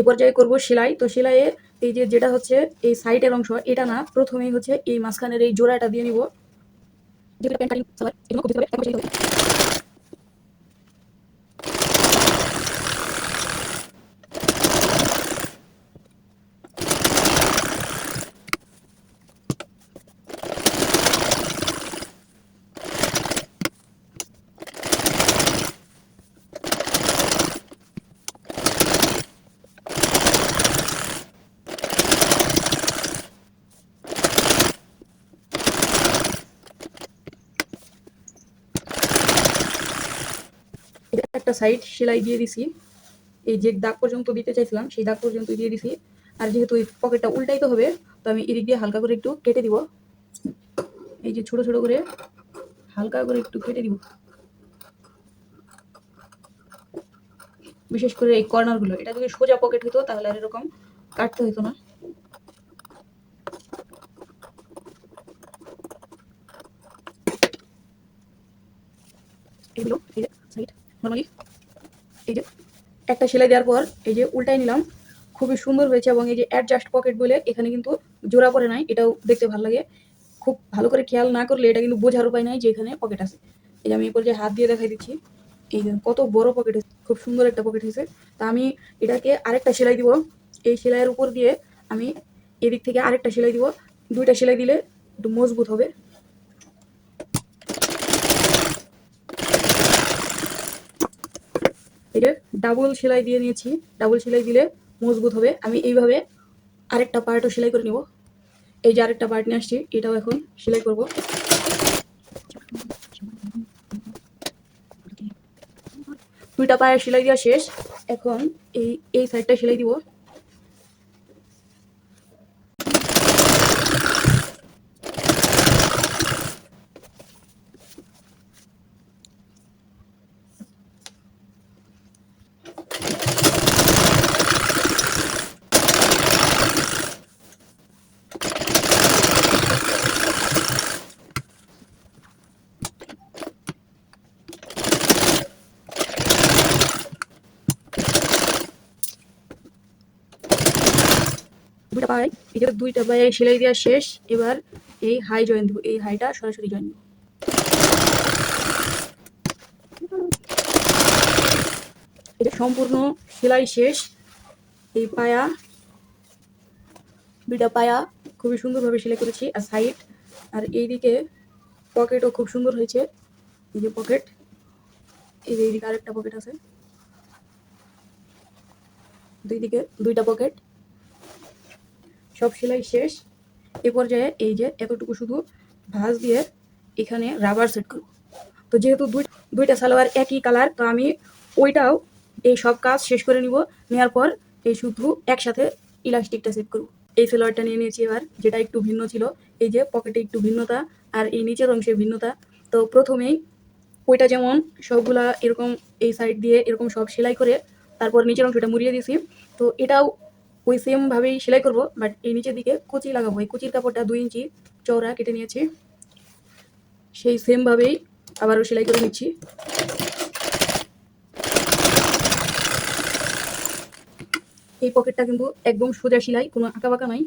এই পর্যায়ে করব সেলাই। তো সেলাইয়ে এই যে যেটা হচ্ছে এই সাইডের অংশ, এটা না, প্রথমেই হচ্ছে এই মাঝখানের এই জোড়াটা দিয়ে নিব। যেটা প্যান্ট কাটিং সালোয়ার এগুলো করতে হবে, তারপর সেলাই হবে। একটা সাইড সেলাই দিয়ে দিছি, এই যে দাগ পর্যন্ত দিতে চাইছিলাম সেই দাগ পর্যন্ত দিয়ে দিছি। আর যেহেতু এই পকেটটা উল্টাইতে হবে, তো আমি এদিক দিয়ে হালকা করে একটু কেটে দিব। এই যে ছোট ছোট করে হালকা করে একটু কেটে দিব, বিশেষ করে এই কর্নারগুলো। এটা যদি সোজা পকেট হতো তাহলে আর এরকম কাটতে হতো না। এগুলো এই যে সাইড নর্মালি এই যে একটা সেলাই দেওয়ার পর এই যে উল্টাই নিলাম, খুবই সুন্দর হয়েছে। এবং এই যে অ্যাডজাস্ট পকেট বলে এখানে কিন্তু জোড়া পড়ে নাই, এটাও দেখতে ভালো লাগে। খুব ভালো করে খেয়াল না করলে এটা কিন্তু বোঝার উপায় নাই যে এখানে পকেট আছে। এই যে আমি এরপর যে হাত দিয়ে দেখাই দিচ্ছি, এই যে কত বড় পকেট হয়েছে, খুব সুন্দর একটা পকেট হয়েছে। তা আমি এটাকে আরেকটা সেলাই দিব। এই সেলাইয়ের উপর দিয়ে আমি এদিক থেকে আরেকটা সেলাই দিব। দুইটা সেলাই দিলে একটু মজবুত হবে। এই যে ডাবল সেলাই দিয়ে নিয়েছি, ডাবল সেলাই দিলে মজবুত হবে। আমি এইভাবে আরেকটা পার্টও সেলাই করে নিব। এই যে আরেকটা পার্ট নিয়ে আসছি, এটাও এখন সেলাই করব। দুইটা পায়ের সেলাই দেওয়া শেষ, এখন এই সাইডটা সেলাই দিব। দুইটা পায়ে এই যে দুইটা পায়ে সেলাই দেওয়া শেষ। এবার এই হাই জয়েন দিব, এই হাইটা সরাসরি জয়েন দিব। এটা সম্পূর্ণ সেলাই শেষ। এই পায়া দুইটা পায়া খুবই সুন্দরভাবে সেলাই করেছি। আর সাইড আর এইদিকে পকেটও খুব সুন্দর হয়েছে। এই যে পকেট, এই যে এইদিকে আরেকটা পকেট আছে, দুই দিকে দুইটা পকেট, সব সেলাই শেষ। এ পর্যায়ে এই যে এতটুকু শুধু ভাঁজ দিয়ে এখানে রাবার সেট করব। তো যেহেতু দুইটা সালোয়ার একই কালার, তো আমি ওইটাও এই সব কাজ শেষ করে নিব। নেওয়ার পর এই শুধু একসাথে ইলাস্টিকটা সেট করব। এই সালোয়ারটা নিয়ে নিয়েছি এবার, যেটা একটু ভিন্ন ছিল। এই যে পকেটে একটু ভিন্নতা আর এই নিচের অংশে ভিন্নতা। তো প্রথমেই ওইটা যেমন সবগুলা এরকম এই সাইড দিয়ে এরকম সব সেলাই করে তারপর নিচের অংশটা মুড়িয়ে দিয়েছি, তো এটাও ওই সেমভাবেই সেলাই করব। বাট এই নিচের দিকে কুচি লাগাবো। এই কুচির কাপড়টা 2 ইঞ্চি চওড়া কেটে নিয়েছি, সেই সেমভাবেই আবারও সেলাই করে নিচ্ছি। এই পকেটটা কিন্তু একদম সোজা সেলাই, কোনো আঁকাবাঁকা নাই।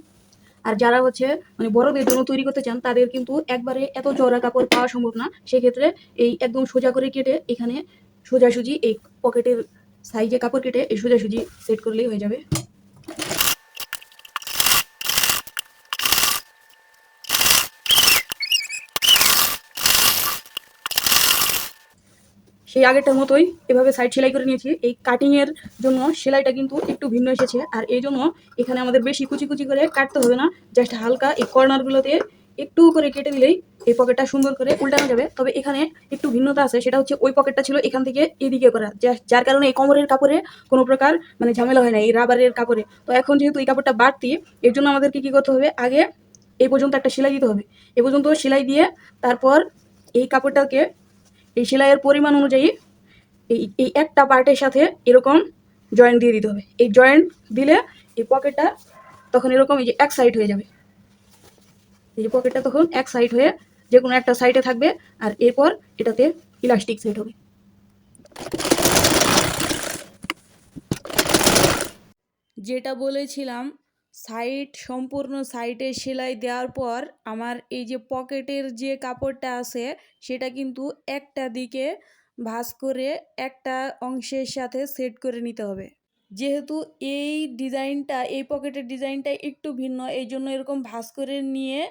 আর যারা হচ্ছে মানে বড়দের জন্য তৈরি করতে চান, তাদের কিন্তু একবারে এত চওড়া কাপড় পাওয়া সম্ভব না। সেক্ষেত্রে এই একদম সোজা করে কেটে এখানে সোজাসুজি এই পকেটের সাইজে কাপড় কেটে এই সোজাসুজি সেট করলেই হয়ে যাবে। সেই আগেরটার মতোই এভাবে সাইড সেলাই করে নিয়েছি। এই কাটিংয়ের জন্য সেলাইটা কিন্তু একটু ভিন্ন এসেছে, আর এই জন্য এখানে আমাদের বেশি কুচি কুচি করে কাটতে হবে না। জাস্ট হালকা এই কর্নারগুলোতে একটু করে কেটে দিলেই এই পকেটটা সুন্দর করে উল্টানো যাবে। তবে এখানে একটু ভিন্নতা আছে, সেটা হচ্ছে ওই পকেটটা ছিল এখান থেকে এদিকে করা, যার কারণে এই কোমরের কাপড়ে কোনো প্রকার মানে ঝামেলা হয় না এই রাবারের কাপড়ে। তো এখন যেহেতু এই কাপড়টা বাড়তি, এর জন্য আমাদেরকে কী করতে হবে, আগে এই পর্যন্ত একটা সেলাই দিতে হবে। এ পর্যন্ত সেলাই দিয়ে তারপর এই কাপড়টাকে এই সেলাইয়ের পরিমাণ অনুযায়ী এই একটা পার্টের সাথে এরকম জয়েন্ট দিয়ে দিতে হবে। এই জয়েন্ট দিলে এই পকেটটা তখন এরকম এই যে এক সাইড হয়ে যাবে। এই যে পকেটটা তখন এক সাইড হয়ে যে কোনো একটা সাইডে থাকবে, আর এরপর এটাতে ইলাস্টিক সেট হবে। যেটা বলেছিলাম, সম্পূর্ণ সাইডে সেলাই দেওয়ার পর আমার এই যে পকেটের যে কাপড়টা আছে সেটা কিন্তু একটা দিকে ভাঁজ করে একটা অংশের সাথে সেট করে নিতে হবে। যেহেতু এই পকেটের ডিজাইনটা একটু ভিন্ন, এই জন্য এরকম ভাঁজ করে নিয়ে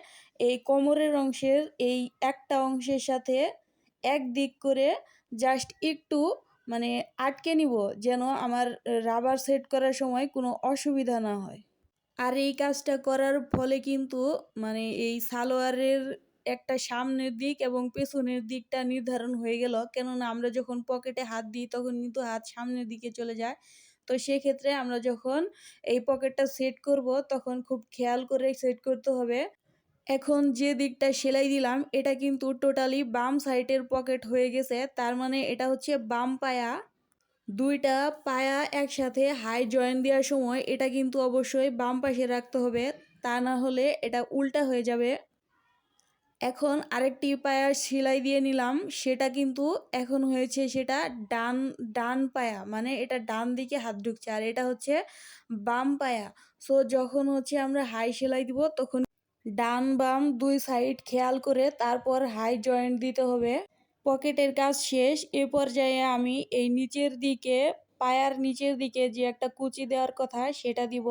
এই কোমরের অংশের এই একটা অংশের সাথে এক দিক করে জাস্ট একটু মানে আটকে নিব, যেন আমার রাবার সেট করার সময় কোনো অসুবিধা না হয়। আর এই কাজটা করার ফলে কিন্তু মানে এই সালোয়ারের একটা সামনের দিক এবং পেছনের দিকটা নির্ধারণ হয়ে গেল, কেননা আমরা যখন পকেটে হাত দিই তখন কিন্তু হাত সামনের দিকে চলে যায়। তো সেক্ষেত্রে আমরা যখন এই পকেটটা সেট করব তখন খুব খেয়াল করে সেট করতে হবে। এখন যে দিকটা সেলাই দিলাম এটা কিন্তু টোটালি বাম সাইডের পকেট হয়ে গেছে, তার মানে এটা হচ্ছে বাম পায়া। দুইটা পায়া একসাথে হাই জয়েন দেওয়ার সময় এটা কিন্তু অবশ্যই বাম পাশে রাখতে হবে, তা না হলে এটা উল্টা হয়ে যাবে। এখন আরেকটি পায়া সেলাই দিয়ে নিলাম, সেটা কিন্তু এখন হয়েছে সেটা ডান ডান পায়া, মানে এটা ডান দিকে হাত ঢুকছে, আর এটা হচ্ছে বাম পায়া। সো যখন হচ্ছে আমরা হাই সেলাই দিব তখন ডান বাম দুই সাইড খেয়াল করে তারপর হাই জয়েন্ট দিতে হবে। পকেটের কাজ শেষ। এ পর্যায়ে আমি এই পায়ার নিচের দিকে যে একটা কুচি দেওয়ার কথা সেটা দিব।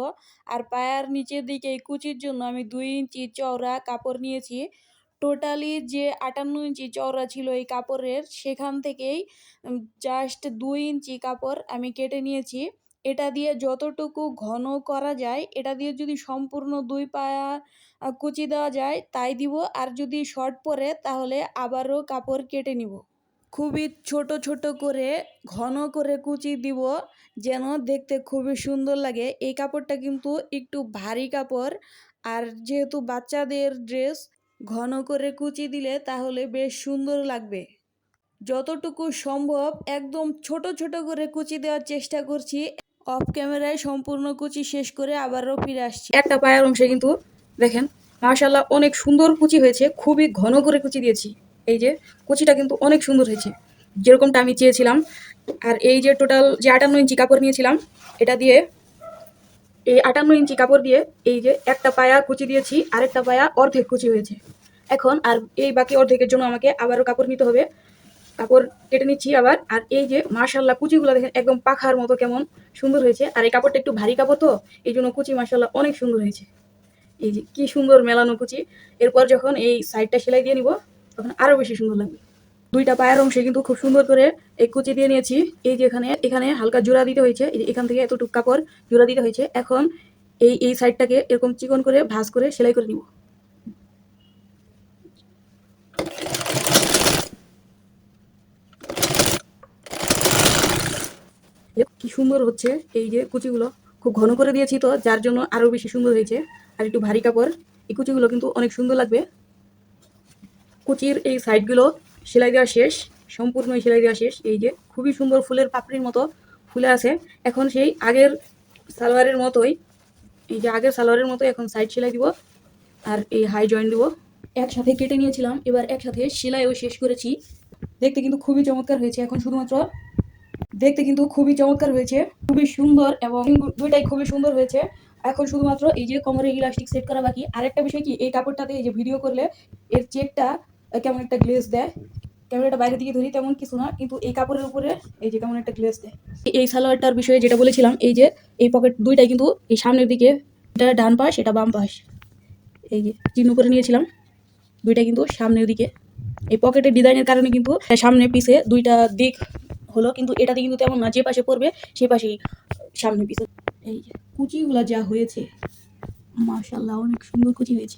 আর পায়ার নিচের দিকে এই কুচির জন্য আমি 2 ইঞ্চি চওড়া কাপড় নিয়েছি। টোটালি যে 58 ইঞ্চি চওড়া ছিল এই কাপড়ের, সেখান থেকেই জাস্ট 2 ইঞ্চি কাপড় আমি কেটে নিয়েছি। এটা দিয়ে যতটুকু ঘন করা যায়, এটা দিয়ে যদি সম্পূর্ণ 2 পায়া কুচি দেওয়া যায় তাই দিব, আর যদি শর্ট পড়ে তাহলে আবারও কাপড় কেটে নিব। খুবই ছোট ছোট করে ঘন করে কুচি দিব, যেন দেখতে খুবই সুন্দর লাগে। এই কাপড়টা কিন্তু একটু ভারী কাপড়, আর যেহেতু বাচ্চাদের ড্রেস, ঘন করে কুচি দিলে তাহলে বেশ সুন্দর লাগবে। যতটুকু সম্ভব একদম ছোট ছোট করে কুচি দেওয়ার চেষ্টা করছি। অফ ক্যামেরায় সম্পূর্ণ কুচি শেষ করে আবারও ফিরে আসছি। একটা পায়ের অংশে কিন্তু দেখেন মাশাআল্লাহ অনেক সুন্দর কুচি হয়েছে, খুবই ঘন করে কুচি দিয়েছি। এই যে কুচিটা কিন্তু অনেক সুন্দর হয়েছে, যেরকমটা আমি চেয়েছিলাম। আর এই যে টোটাল যে 58 ইঞ্চি কাপড় নিয়েছিলাম, এটা দিয়ে এই 58 ইঞ্চি কাপড় দিয়ে এই যে একটা পায়া কুচি দিয়েছি, আরেকটা পায়া অর্ধেক কুচি হয়েছে। এখন আর এই বাকি অর্ধেকের জন্য আমাকে আবারও কাপড় নিতে হবে। কাপড় কেটে নিচ্ছি আবার। আর এই যে মাশাআল্লাহ কুচিগুলো দেখেন একদম পাখার মতো কেমন সুন্দর হয়েছে। আর এই কাপড়টা একটু ভারী কাপড়, তো এই জন্য কুচি মাশাআল্লাহ অনেক সুন্দর হয়েছে। এই যে কি সুন্দর মেলানো কুচি। এরপর যখন এই সাইডটা সেলাই দিয়ে নিব তখন আরো বেশি সুন্দর লাগবে। দুইটা পায়ের অংশে কিন্তু খুব সুন্দর করে এই কুচি দিয়ে নিয়েছি। এই যে এখানে হালকা জোড়া দিতে হয়েছে, এই যে এখান থেকে এতটুকু কাপড় জোড়া দিতে হয়েছে। এখন এই সাইডটাকে এরকম চিকন করে ভাঁজ করে সেলাই করে নিব। কি সুন্দর হচ্ছে। এই যে কুচিগুলো খুব ঘন করে দিয়েছি, তো যার জন্য আরো বেশি সুন্দর হয়েছে। আর একটু ভারী কাপড়, এই কুচিগুলো কিন্তু অনেক সুন্দর লাগবে। কুচির এই সাইডগুলো সেলাই দেওয়া শেষ, সম্পূর্ণই সেলাই দেওয়া শেষ। এই যে খুবই সুন্দর ফুলের পাপড়ির মতো ফুলে আছে। এখন সেই আগের সালোয়ারের মতোই, এই যে আগের সালোয়ারের মতো এখন সাইড সেলাই দিব আর এই হাই জয়েন্ট দিব। একসাথে কেটে নিয়েছিলাম, এবার একসাথে সেলাইও শেষ করেছি। দেখতে কিন্তু খুবই চমৎকার হয়েছে। এখন শুধুমাত্র দেখতে কিন্তু খুবই চমৎকার হয়েছে, খুবই সুন্দর, এবং দুইটাই খুবই সুন্দর হয়েছে। এখন শুধুমাত্র এই যে কোমরে ইলাস্টিক সেট করা বাকি। আরেকটা বিষয় কি, এই কাপড়টাতে এই যে ভিডিও করলে এর চেকটা কেমন একটা গ্লেজ দেয়। ক্যামেরাটা বাইরের দিকে ধরি তেমন কিছু না, কিন্তু এই কাপড়ের উপরে এই যে কেমন একটা গ্লেজ দেয়। এই সালোয়ারটার বিষয়ে যেটা বলেছিলাম, এই যে এই পকেট দুইটাই কিন্তু এই সামনের দিকে, এটা ডান পাশ এটা বাম পাশ, এই যে চিহ্ন করে নিয়েছিলাম, দুইটা কিন্তু সামনের দিকে। এই পকেটের ডিজাইনের কারণে কিন্তু সামনে পিছে দুইটা দিক হলো, কিন্তু এটাতে কিন্তু তেমন না, যে পাশে পড়বে সেই পাশেই সামনে পিছে। এই যে কুচিগুলা যা হয়েছে মাশাআল্লাহ অনেক সুন্দর কুচি হয়েছে,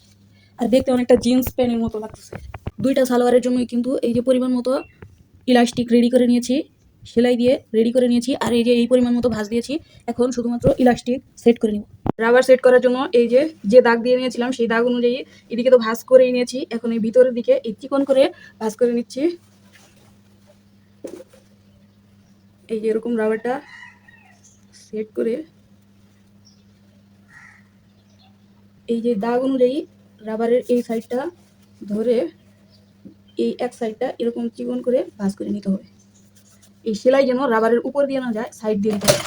আর দেখতে অনেকটা জিন্স প্যান্টের মতো লাগতেছে। দুইটা সালোয়ারের জন্যই কিন্তু এই যে পরিমাণ মতো ইলাস্টিক রেডি করে নিয়েছি, সেলাই দিয়ে রেডি করে নিয়েছি। আর এই যে এই পরিমাণ মতো ভাঁজ দিয়েছি, এখন শুধুমাত্র ইলাস্টিক সেট করে নিব। রাবার সেট করার জন্য এই যে দাগ দিয়ে নিয়েছিলাম সেই দাগ অনুযায়ী এদিকে তো ভাঁজ করেই নিয়েছি। এখন এই ভিতরের দিকে এই চিকন করে ভাঁজ করে নিচ্ছি। এই যে এরকম রাবারটা সেট করে এই যে দাগ অনুযায়ী রাবারের এই সাইডটা ধরে এই এক সাইডটা এরকম চিকন করে ভাঁজ করে নিতে হবে। এই সেলাই যেন রাবারের উপর দিয়ে না যায়, সাইড দিয়ে নিতে হবে।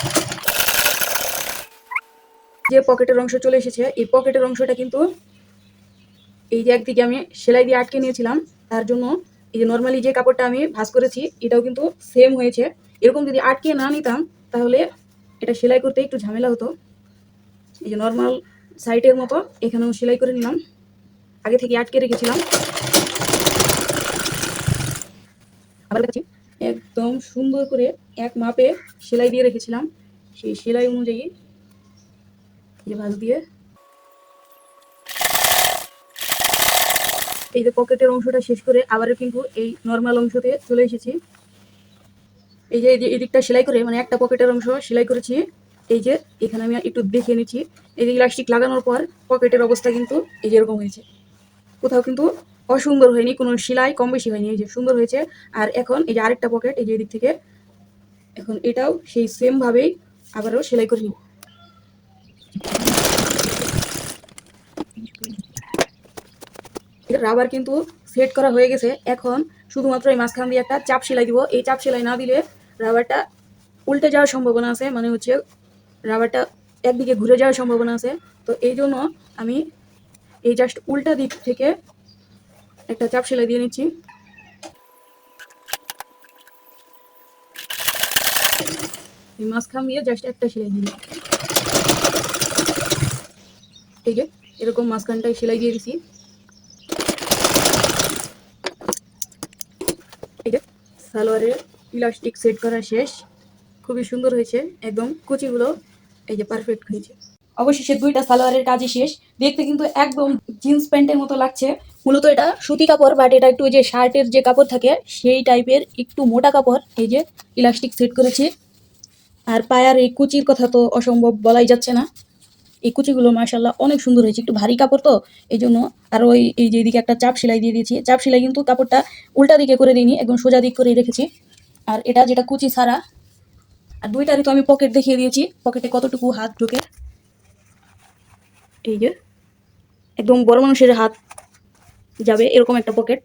যে পকেটের অংশ চলে এসেছে, এই পকেটের অংশটা কিন্তু এই যে একদিকে আমি সেলাই দিয়ে আটকে নিয়েছিলাম, তার জন্য এই যে নর্মালি যে কাপড়টা আমি ভাঁজ করেছি এটাও কিন্তু সেম হয়েছে। এরকম যদি আটকে না নিতাম তাহলে এটা সেলাই করতে একটু ঝামেলা হতো। এই যে নর্মাল সাইডের মতো এখানেও সেলাই করে নিলাম, আগে থেকে আটকে রেখেছিলাম। আবার দেখাচ্ছি, একদম সুন্দর করে এক মাপে সেলাই দিয়ে রেখেছিলাম, সেই সেলাই অনুযায়ী এই যে ভাঁজ দিয়ে এই যে পকেটের অংশটা শেষ করে আবারও কিন্তু এই নর্মাল অংশতে চলে এসেছি। এই যে এদিকটা সেলাই করে মানে একটা পকেটের অংশ সেলাই করেছি। এই যে এখানে আমি একটু দেখে নিচ্ছি, এই যে ইলাস্টিক লাগানোর পর পকেটের অবস্থা কিন্তু এই যে এরকম হয়েছে, কোথাও কিন্তু অসুন্দর হয়নি, কোনো সেলাই কম বেশি হয়নি, এই যে সুন্দর হয়েছে। আর এখন এই যে আরেকটা পকেট এই যে এদিক থেকে, এখন এটাও সেই সেম ভাবেই আবারও সেলাই করে নিব। রাবার কিন্তু সেট করা হয়ে গেছে, এখন শুধুমাত্র এই মাঝখান দিয়ে একটা চাপ সেলাই দিব। এই চাপ সেলাই না দিলে রাবারটা উল্টে যাওয়ার সম্ভাবনা আছে, মানে হচ্ছে রাবারটা একদিকে ঘুরে যাওয়ার সম্ভাবনা আছে। তো এই জন্য আমি এই জাস্ট উল্টা দিক থেকে একটা চাপ সেলাই দিয়ে নিচ্ছি। এই মাঝখান দিয়ে জাস্ট একটা সেলাই দিয়ে, এই যে এরকম মাঝখানটায় সেলাই দিয়ে দিছি। এই যে সালোয়ারের ইলাস্টিক সেট করা শেষ, খুবই সুন্দর হয়েছে, একদম কুচিগুলো এই যে পারফেক্ট হয়েছে। অবশেষে দুইটা সালোয়ারের কাজই শেষ, দেখতে কিন্তু একদম জিন্স প্যান্টের মতো লাগছে। মূলত এটা সুতি কাপড়, বাট এটা একটু ওই যে শার্টের যে কাপড় থাকে সেই টাইপের একটু মোটা কাপড়। এই যে ইলাস্টিক সেট করেছি, আর পায়ার এই কুচির কথা তো অসম্ভব বলাই যাচ্ছে না। এই কুচিগুলো মাশাআল্লাহ অনেক সুন্দর হয়েছে, একটু ভারী কাপড় তো এই জন্য। আর ওই এই যে এদিকে একটা চাপ সেলাই দিয়ে দিয়েছি, চাপ সেলাই কিন্তু কাপড়টা উল্টা দিকে করে দিইনি, একদম সোজা দিক করে রেখেছি। আর এটা যেটা কুচি ছাড়া, আর দুইটারই তো আমি পকেট দেখিয়ে দিয়েছি, পকেটে কতটুকু হাত ঢোকে। এই যে একদম বড় মানুষের হাত যাবে এরকম একটা পকেট।